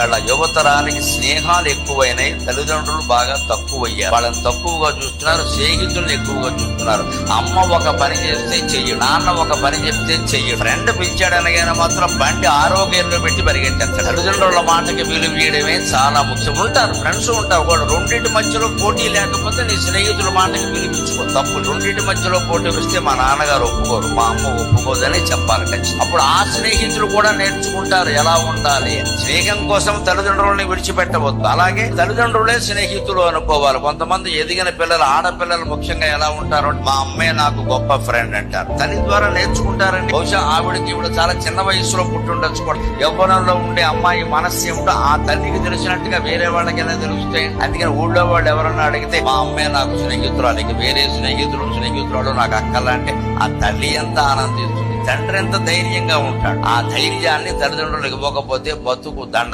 వాళ్ళ యువతరానికి స్నేహాలు ఎక్కువైనాయి, తల్లిదండ్రులు బాగా తక్కువయ్యారు. వాళ్ళని తక్కువగా చూస్తున్నారు, స్నేహితులను ఎక్కువగా చూస్తున్నారు. అమ్మ ఒక పని చేస్తే చెయ్యి, నాన్న ఒక పని చెప్తే చెయ్యి. ఫ్రెండ్ పిలిచాడనగానే మాత్రం బండి ఆరోగ్యంలో పెట్టి పరిగెట్టేస్తారు. తల్లిదండ్రుల మాటకి విలువ ఇవ్వడమే చాలా ముఖ్యం. ఉంటారు ఫ్రెండ్స్ ఉంటారు కూడా, రెండింటి మధ్యలో పోటీ లేకపోతే నీ స్నేహితుల మాటకి విలువించుకో. తప్పు రెండింటి మధ్యలో పోటీ వస్తే మా నాన్నగారు ఒప్పుకోరు, మా అమ్మ ఒప్పుకోదని చెప్పాలి ఖచ్చితంగా. అప్పుడు ఆ స్నేహితులు కూడా నేర్చుకుంటారు ఎలా ఉండాలి. స్నేహం కోసం తల్లిదండ్రులని విడిచిపెట్టవద్దు. అలాగే తల్లిదండ్రులే స్నేహితులు అనుకోవాలి. కొంతమంది ఎదిగిన పిల్లలు, ఆడపిల్లలు ముఖ్యంగా ఎలా ఉంటారు, మా అమ్మే నాకు గొప్ప ఫ్రెండ్ అంటారు. తల్లి ద్వారా నేర్చుకుంటారని. బహుశా ఆవిడకి ఇప్పుడు చాలా చిన్న వయసులో పుట్టుండొచ్చు కూడా. యవ్వనంలో ఉండే అమ్మాయి మనస్సు ఏమిటో ఆ తల్లికి తెలిసినట్టుగా వేరే వాళ్ళకి ఎలా తెలుస్తాయి. అందుకని ఊళ్ళో వాళ్ళు ఎవరన్నా అడిగితే మా అమ్మే నాకు స్నేహితురాలు, వేరే స్నేహితురాలు నాకు అక్కలంటే ఆ తల్లి ఎంత ఆనందిస్తుంది, తండ్రి ఎంత ధైర్యంగా ఉంటాడు. ఆ ధైర్యాన్ని తల్లిదండ్రులు ఇవ్వకపోతే బతుకు దండ.